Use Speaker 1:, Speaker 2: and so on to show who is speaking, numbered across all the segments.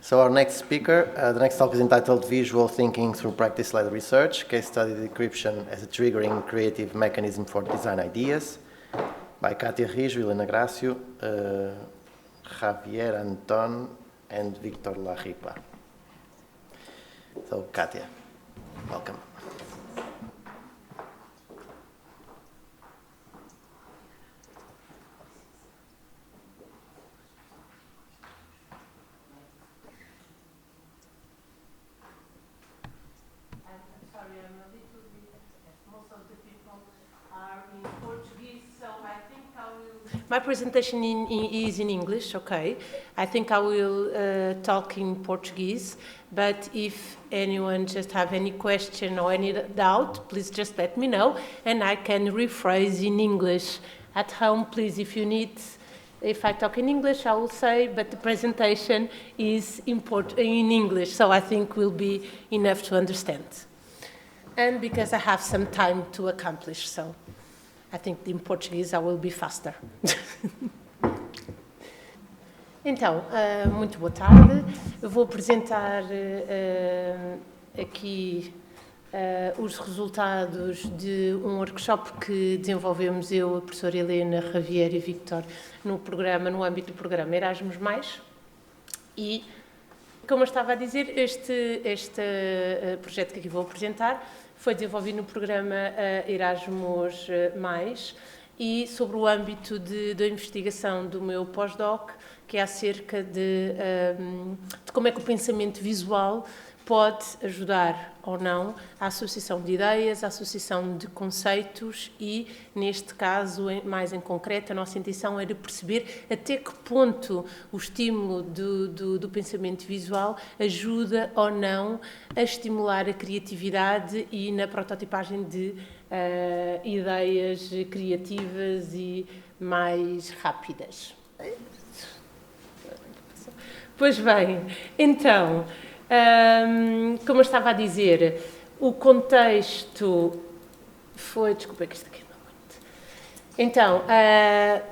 Speaker 1: So our next speaker, the next talk is entitled Visual Thinking Through Practice-Led Research, Case Study Decryption as a Triggering Creative Mechanism for Design Ideas, by Katia Rijo, Helena Gracio, Javier Anton, and Victor Larripa. So Katia, welcome.
Speaker 2: My presentation is in English, okay. I think I will talk in Portuguese, but if anyone just have any question or any doubt, please just let me know, and I can rephrase in English. At home, please, if you need, if I talk in English, I will say, but the presentation is in English, so I think will be enough to understand. And because I have some time to accomplish, so I think in Português I will be faster. Então, muito boa tarde. Eu vou apresentar aqui os resultados de um workshop que desenvolvemos eu, a professora Helena, Javier e Victor, no âmbito do programa Erasmus+. E, como eu estava a dizer, este projeto que aqui vou apresentar foi desenvolvido no programa Erasmus+, e sobre o âmbito da investigação do meu pós-doc, que é acerca de como é que o pensamento visual pode ajudar ou não à associação de ideias, à associação de conceitos e, neste caso, mais em concreto, a nossa intenção era perceber até que ponto o estímulo do pensamento visual ajuda ou não a estimular a criatividade e na prototipagem de ideias criativas e mais rápidas. Pois bem, então, como eu estava a dizer, o contexto foi... Desculpa, que isto aqui não é muito... Então,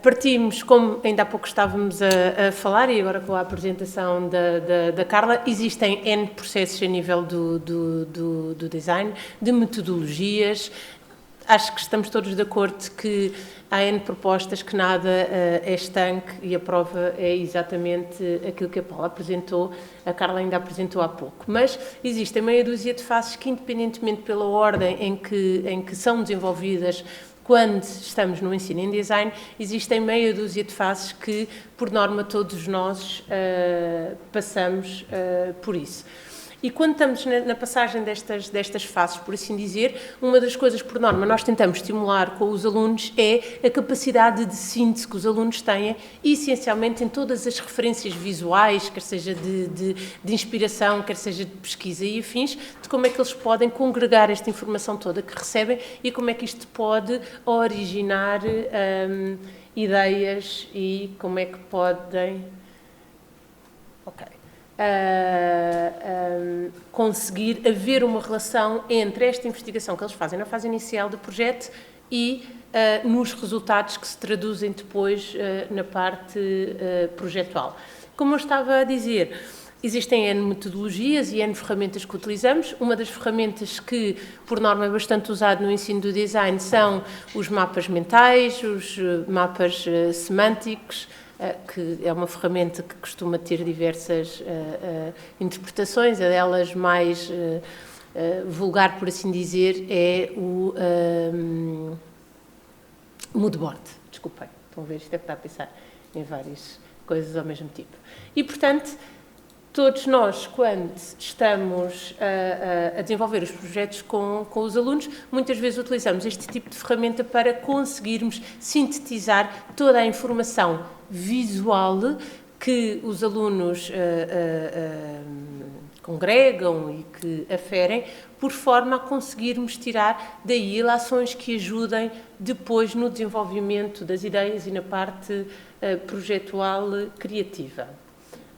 Speaker 2: partimos, como ainda há pouco estávamos a falar, e agora com a apresentação da Carla, existem N processos a nível do design, de metodologias. Acho que estamos todos de acordo que há N propostas, que nada é estanque, e a prova é exatamente aquilo que a Paula apresentou, a Carla ainda apresentou há pouco. Mas existem meia dúzia de fases que, independentemente pela ordem em que são desenvolvidas quando estamos no ensino em design, existem meia dúzia de fases que, por norma, todos nós passamos por isso. E quando estamos na passagem destas fases, por assim dizer, uma das coisas, por norma, nós tentamos estimular com os alunos é a capacidade de síntese que os alunos têm, essencialmente em todas as referências visuais, quer seja de inspiração, quer seja de pesquisa e afins, de como é que eles podem congregar esta informação toda que recebem e como é que isto pode originar ideias e como é que podem... Ok. Conseguir haver uma relação entre esta investigação que eles fazem na fase inicial do projeto e nos resultados que se traduzem depois na parte projetual. Como eu estava a dizer, existem N metodologias e N ferramentas que utilizamos. Uma das ferramentas que, por norma, é bastante usada no ensino do design são os mapas mentais, os mapas semânticos, que é uma ferramenta que costuma ter diversas interpretações. A delas mais vulgar, por assim dizer, é o moodboard. Desculpem, estão a ver, isto deve estar a pensar em várias coisas ao mesmo tempo. E, portanto, todos nós, quando estamos a desenvolver os projetos com os alunos, muitas vezes utilizamos este tipo de ferramenta para conseguirmos sintetizar toda a informação visual que os alunos congregam e que aferem, por forma a conseguirmos tirar daí ilações que ajudem depois no desenvolvimento das ideias e na parte projetual criativa.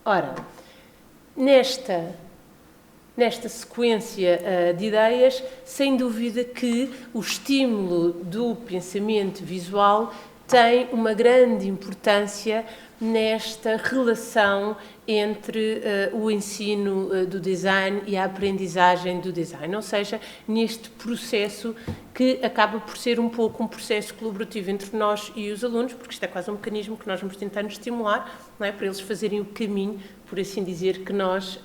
Speaker 2: Ora, nesta sequência de ideias, sem dúvida que o estímulo do pensamento visual tem uma grande importância nesta relação entre o ensino do design e a aprendizagem do design, ou seja, neste processo que acaba por ser um pouco um processo colaborativo entre nós e os alunos, porque isto é quase um mecanismo que nós vamos tentando estimular, não é, para eles fazerem o caminho, por assim dizer, que nós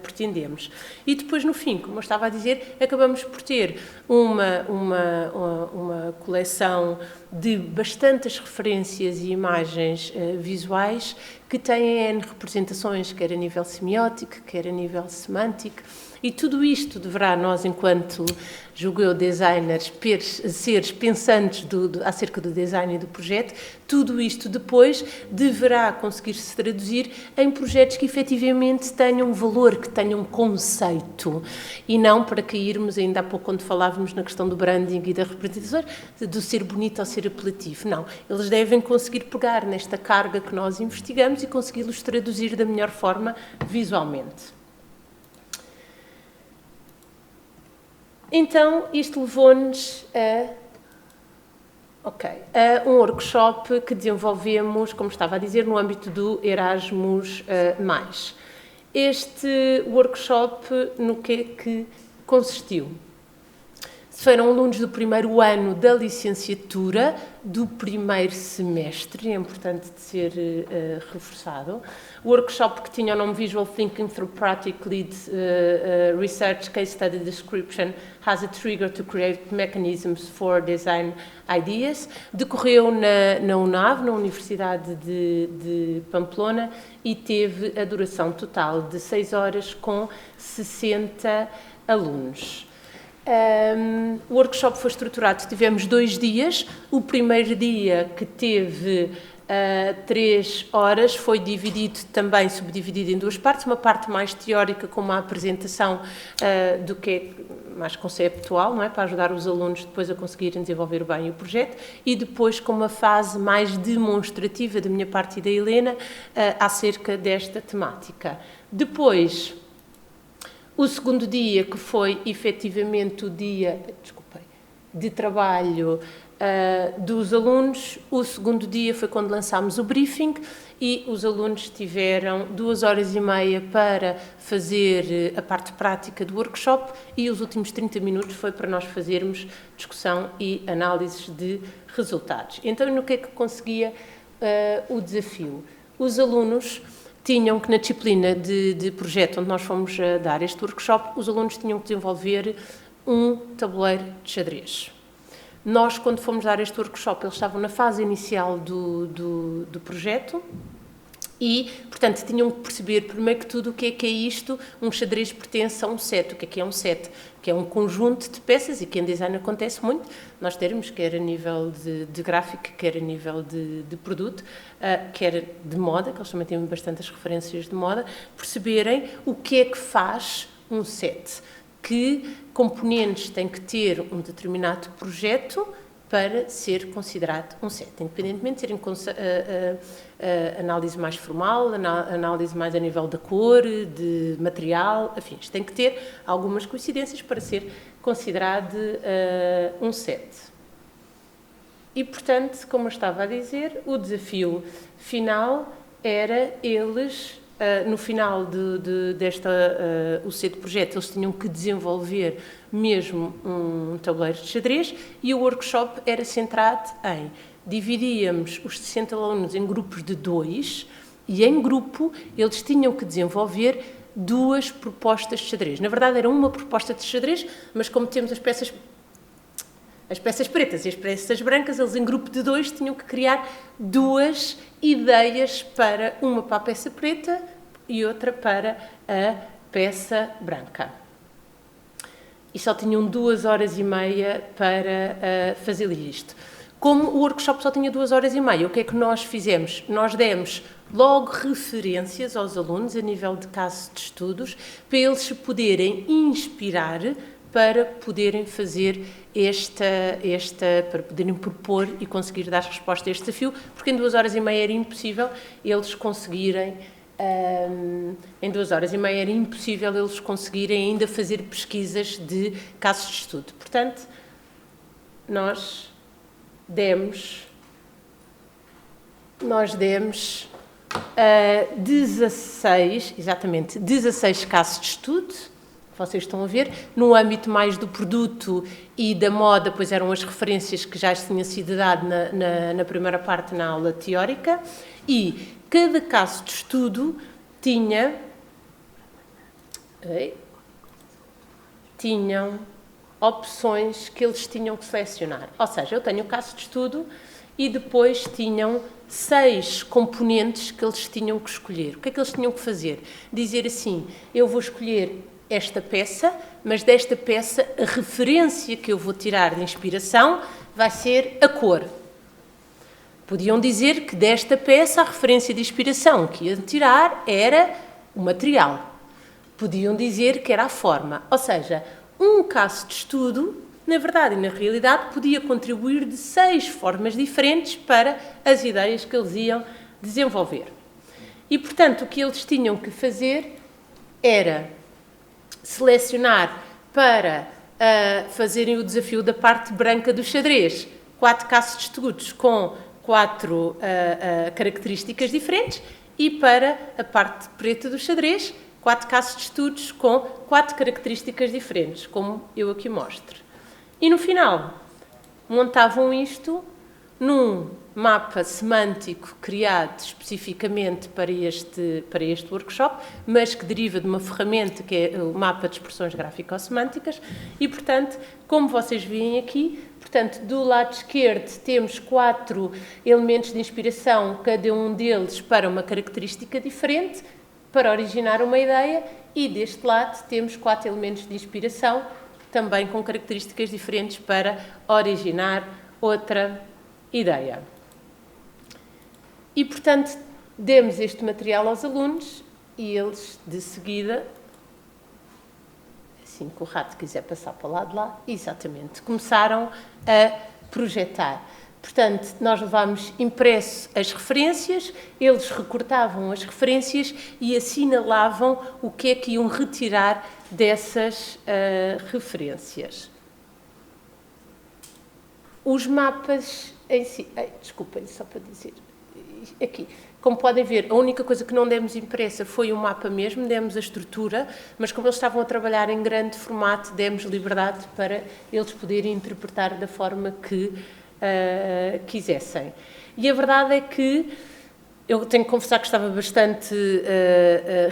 Speaker 2: pretendemos. E depois, no fim, como eu estava a dizer, acabamos por ter uma coleção de bastantes referências e imagens visuais que têm N representações, quer a nível semiótico, quer a nível semântico, e tudo isto deverá nós, enquanto, julgo eu, designers, seres pensantes acerca do design e do projeto, tudo isto depois deverá conseguir-se traduzir em projetos que efetivamente tenham valor, que tenham conceito, e não para cairmos, ainda há pouco quando falávamos na questão do branding e da representação, do ser bonito ou ser apelativo. Não, eles devem conseguir pegar nesta carga que nós investigamos e consegui-los traduzir da melhor forma visualmente. Então, isto levou-nos a um workshop que desenvolvemos, como estava a dizer, no âmbito do Erasmus+. Este workshop, no que é que consistiu? Foram alunos do primeiro ano da licenciatura, do primeiro semestre, é importante de ser reforçado. O workshop que tinha o nome Visual Thinking through Practical Lead Research Case Study Description has a Trigger to Create Mechanisms for Design Ideas, decorreu na UNAV, na Universidade de Pamplona, e teve a duração total de 6 horas com 60 alunos. O workshop foi estruturado, tivemos 2 dias. O primeiro dia, que teve 3 horas, foi dividido também, subdividido em 2 partes, uma parte mais teórica com uma apresentação do que é mais conceptual, não é? Para ajudar os alunos depois a conseguirem desenvolver bem o projeto, e depois com uma fase mais demonstrativa da minha parte e da Helena acerca desta temática. Depois, o segundo dia, que foi efetivamente o dia de trabalho dos alunos, o segundo dia foi quando lançámos o briefing e os alunos tiveram 2 horas e meia para fazer a parte prática do workshop, e os últimos 30 minutos foi para nós fazermos discussão e análises de resultados. Então, no que é que conseguia o desafio? Os alunos tinham que, na disciplina de projeto onde nós fomos dar este workshop, os alunos tinham que desenvolver um tabuleiro de xadrez. Nós, quando fomos dar este workshop, eles estavam na fase inicial do projeto e, portanto, tinham que perceber, primeiro que tudo, o que é isto. Um xadrez pertence a um set. O que é um set? Que é um conjunto de peças, e que em design acontece muito, nós termos, quer a nível de gráfico, quer a nível de produto, quer de moda, que eles também têm bastantes referências de moda, perceberem o que é que faz um set, que componentes tem que ter um determinado projeto para ser considerado um set, independentemente de serem análise mais formal, análise mais a nível da cor, de material, afins. Tem que ter algumas coincidências para ser considerado um set. E, portanto, como eu estava a dizer, o desafio final era eles, no final o set de projeto, eles tinham que desenvolver mesmo um tabuleiro de xadrez, e o workshop era centrado em: dividíamos os 60 alunos em grupos de 2, e em grupo eles tinham que desenvolver 2 propostas de xadrez. Na verdade, era uma proposta de xadrez, mas como temos as peças pretas e as peças brancas, eles em grupo de 2 tinham que criar 2 ideias, uma para a peça preta e outra para a peça branca. E só tinham 2 horas e meia para fazer isto. Como o workshop só tinha 2 horas e meia, o que é que nós fizemos? Nós demos logo referências aos alunos a nível de casos de estudos, para eles se poderem inspirar para poderem fazer para poderem propor e conseguir dar resposta a este desafio, porque em 2 horas e meia era impossível eles conseguirem ainda fazer pesquisas de casos de estudo. Portanto, nós demos nós demos 16 casos de estudo, vocês estão a ver, no âmbito mais do produto e da moda, pois eram as referências que já tinha sido dado na primeira parte, na aula teórica, e cada caso de estudo tinham opções que eles tinham que selecionar. Ou seja, eu tenho o caso de estudo e depois tinham 6 componentes que eles tinham que escolher. O que é que eles tinham que fazer? Dizer assim, eu vou escolher esta peça, mas desta peça a referência que eu vou tirar de inspiração vai ser a cor. Podiam dizer que desta peça a referência de inspiração que iam tirar era o material. Podiam dizer que era a forma. Ou seja, um caso de estudo, na verdade e na realidade, podia contribuir de 6 formas diferentes para as ideias que eles iam desenvolver. E, portanto, o que eles tinham que fazer era selecionar para fazerem o desafio da parte branca do xadrez 4 casos de estudos com 4 características diferentes e para a parte preta do xadrez 4 casos de estudos com 4 características diferentes, como eu aqui mostro. E no final, montavam isto num mapa semântico criado especificamente para este workshop, mas que deriva de uma ferramenta que é o mapa de expressões gráfico-semânticas e, portanto, como vocês veem aqui, portanto, do lado esquerdo temos 4 elementos de inspiração, cada um deles para uma característica diferente, para originar uma ideia, e deste lado temos 4 elementos de inspiração, também com características diferentes para originar outra ideia. E, portanto, demos este material aos alunos e eles, de seguida, assim que o rato quiser passar para o lado de lá, exatamente, começaram a projetar. Portanto, nós levámos impresso as referências, eles recortavam as referências e assinalavam o que é que iam retirar dessas referências. Os mapas em si... desculpem, só para dizer... Aqui, como podem ver, a única coisa que não demos impressa foi o mapa mesmo, demos a estrutura, mas como eles estavam a trabalhar em grande formato, demos liberdade para eles poderem interpretar da forma que quisessem. E a verdade é que eu tenho que confessar que estava bastante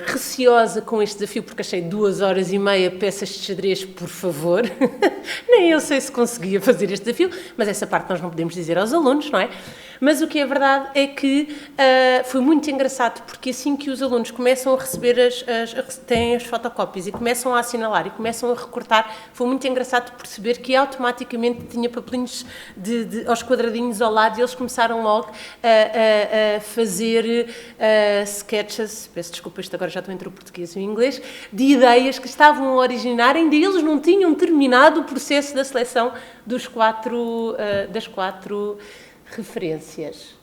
Speaker 2: receosa com este desafio, porque achei 2 horas e meia peças de xadrez, por favor. Nem eu sei se conseguia fazer este desafio, mas essa parte nós não podemos dizer aos alunos, não é? Mas o que é verdade é que foi muito engraçado, porque assim que os alunos começam a receber têm as fotocópias e começam a assinalar e começam a recortar, foi muito engraçado perceber que automaticamente tinha papelinhos aos quadradinhos ao lado e eles começaram logo a fazer sketches, peço desculpa, isto agora já estou entre o português e o inglês, de ideias que estavam a originar, ainda eles não tinham terminado o processo da seleção das 4 referências.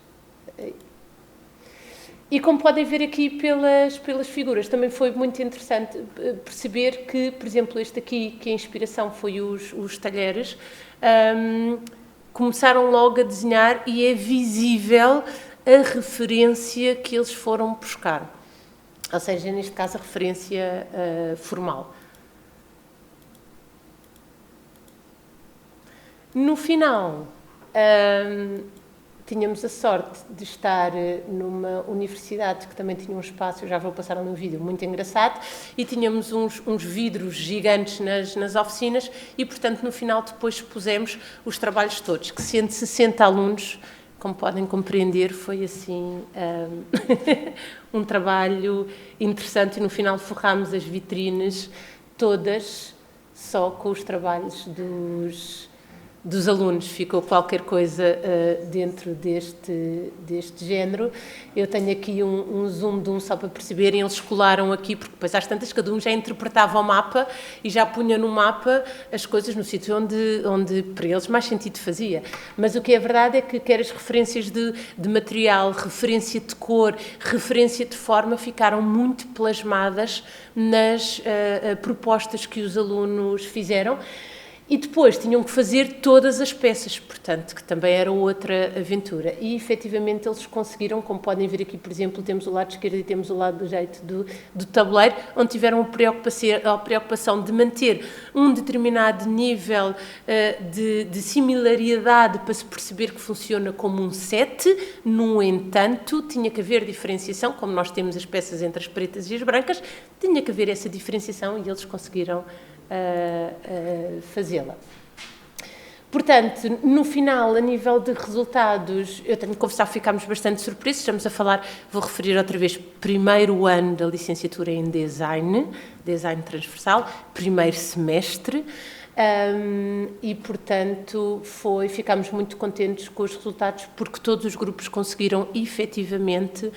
Speaker 2: E como podem ver aqui pelas figuras, também foi muito interessante perceber que, por exemplo, este aqui, que a inspiração foi os talheres, começaram logo a desenhar e é visível a referência que eles foram buscar. Ou seja, neste caso, a referência formal. No final, tínhamos a sorte de estar numa universidade que também tinha um espaço, eu já vou passar no vídeo, muito engraçado, e tínhamos uns vidros gigantes nas oficinas e, portanto, no final depois expusemos os trabalhos todos, que sendo 60 alunos, como podem compreender, foi assim um trabalho interessante e no final forrámos as vitrines todas só com os trabalhos dos alunos, ficou qualquer coisa dentro deste género. Eu tenho aqui um zoom de só para perceberem, eles colaram aqui, porque depois às tantas cada um já interpretava o mapa e já punha no mapa as coisas no sítio onde para eles mais sentido fazia. Mas o que é verdade é que quer as referências de material, referência de cor, referência de forma, ficaram muito plasmadas nas propostas que os alunos fizeram. E depois tinham que fazer todas as peças, portanto, que também era outra aventura. E, efetivamente, eles conseguiram, como podem ver aqui, por exemplo, temos o lado esquerdo e temos o lado direito do tabuleiro, onde tiveram a preocupação de manter um determinado nível de similaridade para se perceber que funciona como um set. No entanto, tinha que haver diferenciação, como nós temos as peças entre as pretas e as brancas, tinha que haver essa diferenciação e eles conseguiram fazê-la. Portanto, no final, a nível de resultados, eu tenho de confessar que ficámos bastante surpresos. Estamos a falar, vou referir outra vez, primeiro ano da licenciatura em Design transversal, primeiro semestre, e, portanto, ficámos muito contentes com os resultados, porque todos os grupos conseguiram, efetivamente,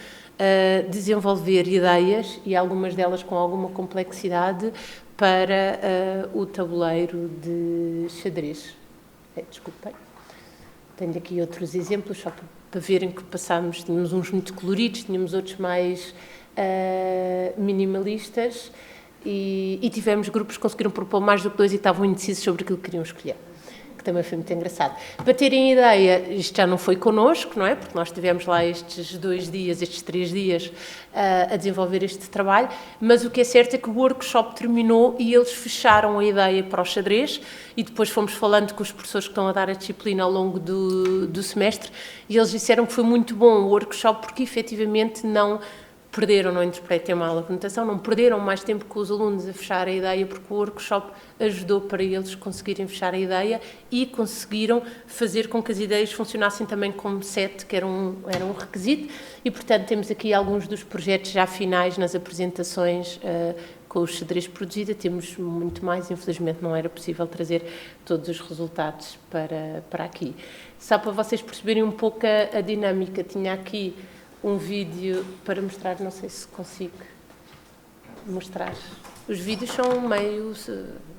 Speaker 2: desenvolver ideias, e algumas delas com alguma complexidade, para o tabuleiro de xadrez. Desculpem. Tenho aqui outros exemplos, só para verem que passámos, tínhamos uns muito coloridos, tínhamos outros mais minimalistas, e tivemos grupos que conseguiram propor mais do que 2 e estavam indecisos sobre aquilo que queriam escolher, que também foi muito engraçado. Para terem ideia, isto já não foi connosco, não é? Porque nós tivemos lá estes 3 dias a desenvolver este trabalho, mas o que é certo é que o workshop terminou e eles fecharam a ideia para o xadrez, e depois fomos falando com os professores que estão a dar a disciplina ao longo do semestre, e eles disseram que foi muito bom o workshop porque efetivamente não interpretem mal a conotação, não perderam mais tempo com os alunos a fechar a ideia, porque o workshop ajudou para eles conseguirem fechar a ideia e conseguiram fazer com que as ideias funcionassem também como set, que era um requisito, e, portanto, temos aqui alguns dos projetos já finais nas apresentações com o xadrez produzido. Temos muito mais, infelizmente não era possível trazer todos os resultados para aqui. Só para vocês perceberem um pouco a dinâmica, tinha aqui um vídeo para mostrar, não sei se consigo mostrar. Os vídeos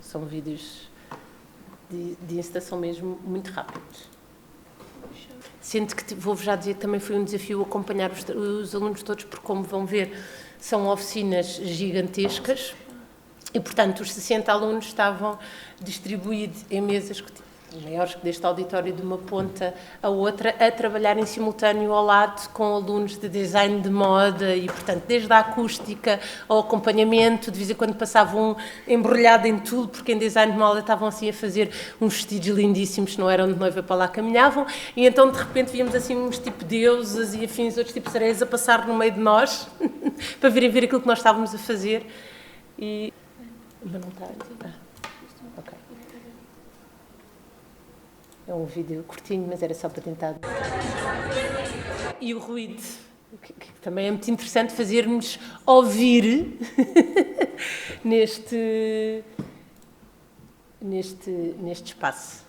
Speaker 2: são vídeos de incitação mesmo muito rápidos. Sendo que vou-vos já dizer que também foi um desafio acompanhar os alunos todos, porque, como vão ver, são oficinas gigantescas e, portanto, os 60 alunos estavam distribuídos em mesas maiores que deste auditório, de uma ponta à outra, a trabalhar em simultâneo ao lado com alunos de design de moda e, portanto, desde a acústica ao acompanhamento, de vez em quando passavam embrulhado em tudo, porque em design de moda estavam assim a fazer uns vestidos lindíssimos, não eram de noiva, para lá caminhavam, e então de repente víamos assim uns tipo deusas e afins, outros tipos de sereias a passar no meio de nós, para virem ver aquilo que nós estávamos a fazer. E... Mas não está aqui. Ok. É um vídeo curtinho, mas era só para tentar... E o ruído, que também é muito interessante fazermos ouvir neste espaço.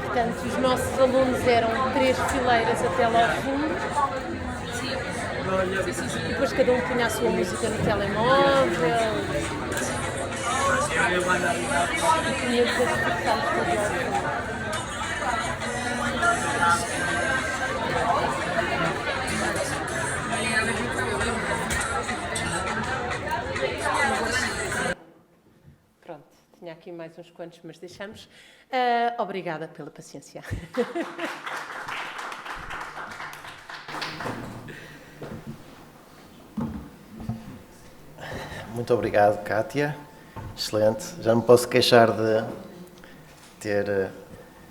Speaker 2: Portanto, os nossos alunos eram 3 fileiras até lá ao fundo. E depois cada um punha a sua música no telemóvel. E tinha depois fixámos tudo ao fundo. Pronto, tinha aqui mais uns quantos, mas deixamos. Obrigada pela paciência.
Speaker 1: Muito obrigado, Kátia. Excelente. Já não posso queixar de ter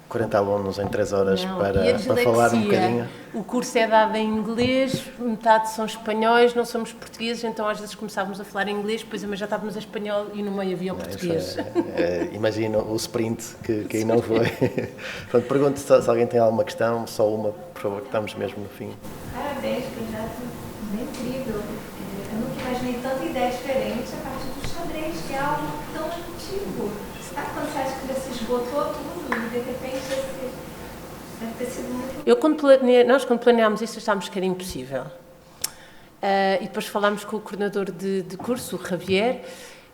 Speaker 1: 40 alunos em 3 horas para falar um bocadinho.
Speaker 2: O curso é dado em inglês, metade são espanhóis, não somos portugueses, então às vezes começávamos a falar em inglês, depois já estávamos a espanhol e no meio havia o português.
Speaker 1: Imagino o sprint que aí não foi. Pronto, pergunto se alguém tem alguma questão, só uma, por favor, que estamos mesmo no fim.
Speaker 3: Parabéns, projeto bem incrível. Eu nunca imaginei tanta ideia diferente a partir do xadrez, que é algo tão antigo. Sabe quando você acha que já se esgotou tudo e de repente deve ter sido muito...
Speaker 2: Nós, quando planeámos isto, achámos que era impossível. E depois falámos com o coordenador de curso, o Javier,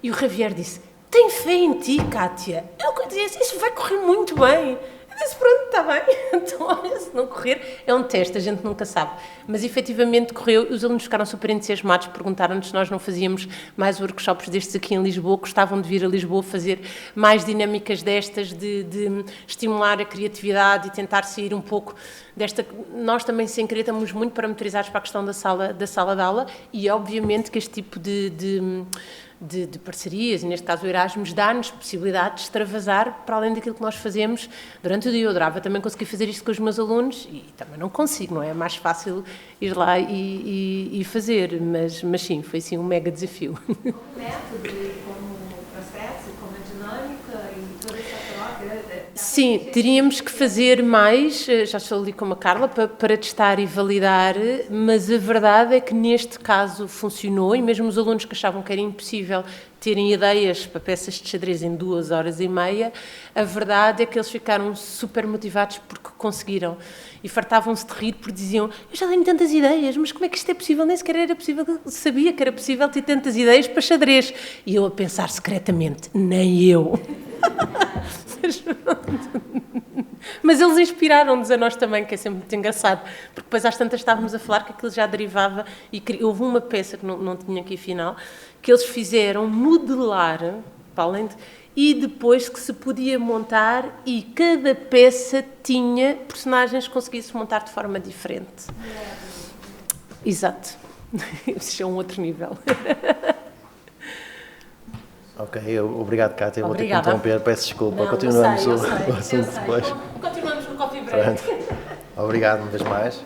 Speaker 2: e o Javier disse: tem fé em ti, Kátia. Eu disse: isso vai correr muito bem. Disse, pronto, está bem, então olha, se não correr, é um teste, a gente nunca sabe. Mas efetivamente correu, os alunos ficaram super entusiasmados, perguntaram-nos se nós não fazíamos mais workshops destes aqui em Lisboa, gostavam de vir a Lisboa fazer mais dinâmicas destas, de estimular a criatividade e tentar sair um pouco desta... Nós também, sem querer, estamos muito parametrizados para a questão da sala de aula e obviamente que este tipo de parcerias, e neste caso o Erasmus, dá-nos possibilidade de extravasar para além daquilo que nós fazemos durante o dia. Eu adorava também conseguir fazer isto com os meus alunos e também não consigo, não é? É mais fácil ir lá e fazer, mas sim, foi sim um mega desafio.
Speaker 3: Como método e como processo, como dinâmica e toda essa troca?
Speaker 2: Sim, teríamos que fazer mais, já estou ali com a Carla, para testar e validar, mas a verdade é que neste caso funcionou e mesmo os alunos que achavam que era impossível terem ideias para peças de xadrez em 2h30, a verdade é que eles ficaram super motivados porque conseguiram e fartavam-se de rir porque diziam, eu já tenho tantas ideias, mas como é que isto é possível? Nem sequer era possível, sabia que era possível ter tantas ideias para xadrez. E eu a pensar secretamente, nem eu. Mas eles inspiraram-nos a nós também, que é sempre muito engraçado, porque depois às tantas estávamos a falar que aquilo já derivava e houve uma peça que não tinha aqui final, que eles fizeram modelar, para além de, e depois que se podia montar e cada peça tinha personagens que conseguisse montar de forma diferente. Exato. Isso é um outro nível.
Speaker 1: Ok, obrigado, Cátia. Eu vou ter que
Speaker 2: Obrigada.
Speaker 1: interromper, peço desculpa.
Speaker 2: Não,
Speaker 1: Continuamos
Speaker 2: eu
Speaker 1: o
Speaker 2: sei.
Speaker 1: assunto depois.
Speaker 2: Continuamos no coffee break.
Speaker 1: Pronto. Obrigado uma vez mais.